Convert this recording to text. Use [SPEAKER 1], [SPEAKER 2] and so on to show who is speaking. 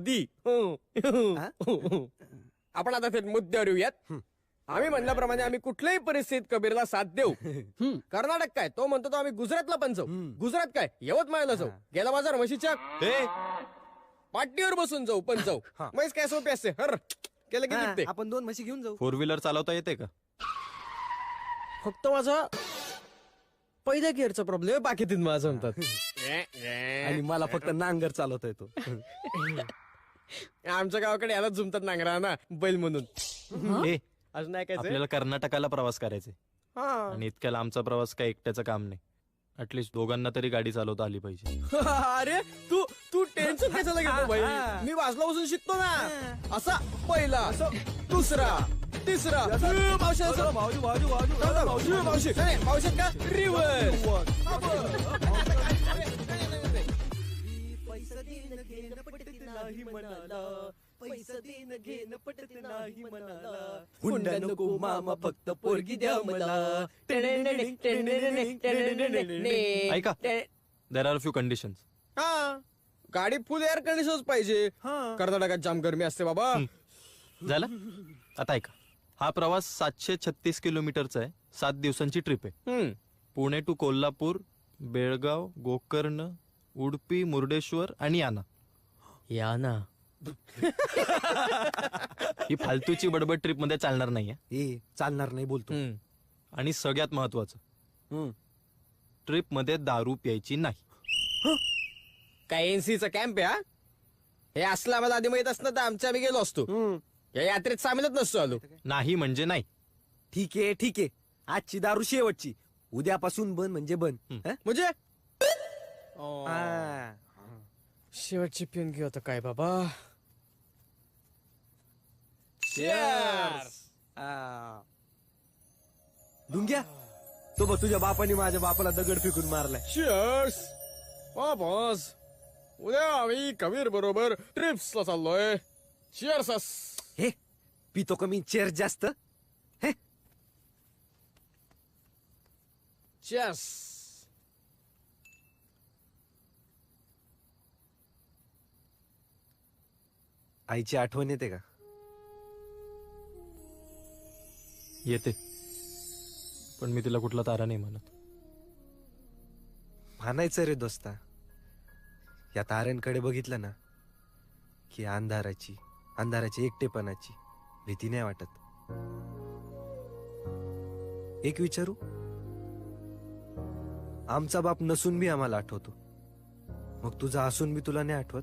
[SPEAKER 1] दी आपण आता थेट मुद्द्यावर येऊयात. आम्ही म्हणल्याप्रमाणे आम्ही कुठल्याही परिस्थितीत कबीरला साथ देऊ. कर्नाटक काय तो म्हणतो तो आम्ही गुजरातला पण जाऊ. गुजरात काय यवतमाळला जाऊ. गेला बाजार म्हशीच्या पाटणीवर बसून जाऊ पण जाऊ. म्हैस काय सोपी असते हर केलं की निघते.
[SPEAKER 2] आपण 2 म्हशी घेऊन जाऊ.
[SPEAKER 3] 4 व्हीलर चालवता येते का?
[SPEAKER 1] फक्त माझा पहिल्या गिअरचा प्रॉब्लेम आहे, बाकी तीन माझं म्हणतात.
[SPEAKER 2] आणि मला फक्त नांगर चालवता येतो.
[SPEAKER 1] आमच्या गावाकडे यालाच जुमतात नांगरा ना बैल म्हणून.
[SPEAKER 3] ए,
[SPEAKER 1] अजून नाही काय
[SPEAKER 3] आपल्याला कर्नाटकाला प्रवास करायचे
[SPEAKER 1] हा.
[SPEAKER 3] आणि इतक्या लांबचा प्रवास काय एकट्याचं काम नाही. ऍटलीस्ट दोघांना तरी गाडी चालवता आली पाहिजे.
[SPEAKER 1] अरे तू तू टेन्शन कशाला घेतो भाई. मी वाजला बसून शिकतो ना. असा पहिला दुसरा तिसरा मावशी का रिव्हर्स.
[SPEAKER 2] पैसा देणं घेणं पटत नाही मनाला. पैसा देणं घेणं पटत नाही मनाला. हुंडा नको मामा फक्त पोरगी द्या मला.
[SPEAKER 3] ऐका, देर आर फ्यू कंडिशन्स.
[SPEAKER 1] हा गाडी फुल एअर कंडिशन पाहिजे. कर्नाटकात जाम गरमी असते बाबा.
[SPEAKER 3] झालं? आता ऐका, हा प्रवास 736 किलोमीटरचा आहे. 7 दिवसांची ट्रिप आहे. पुणे टू कोल्हापूर, बेळगाव, गोकर्ण, उडपी, मुर्डेश्वर आणि याना. ही फालतूची बडबड ट्रिप मध्ये चालणार नाहीये.
[SPEAKER 2] चालणार नाही बोलतो.
[SPEAKER 3] आणि सगळ्यात महत्वाचं, ट्रिप मध्ये दारू प्यायची नाही.
[SPEAKER 1] काय एनसीचा कॅम्प आहे. हे असलं आम्हाला आधी माहित असतं तर आमच्या आम्ही गेलो असतो. या यात्रेत सामीलच नसतो आलो.
[SPEAKER 3] नाही म्हणजे नाही.
[SPEAKER 2] ठीक आहे ठीक आहे. आजची दारू शेवटची. उद्यापासून बंद म्हणजे बंद.
[SPEAKER 1] म्हणजे शेवटची पिऊन घेऊ आता काय बाबा.
[SPEAKER 2] डुंग्या तो बघ, तुझ्या बापाने माझ्या बापाला दगड फेकून मारलाय.
[SPEAKER 1] Cheers. बॉस उद्या आम्ही कबीर बरोबर ट्रिप्सला चाललोय. चिअर्स.
[SPEAKER 2] हे पितो कमी चेअर जास्त. हे
[SPEAKER 1] चिअर्स.
[SPEAKER 2] आईची आठवण येते का?
[SPEAKER 3] येते, पण मी तिला कुठला तारा नाही म्हणत.
[SPEAKER 2] म्हणायचं रे दोस्ता, या ताऱ्यांकडे बघितलं ना की अंधाराची एकटेपणाची भीती नाही वाटत. एक विचारू, आमचा बाप नसून बी आम्हाला आठवतो, मग तुझा असून बी तुला नाही आठवत?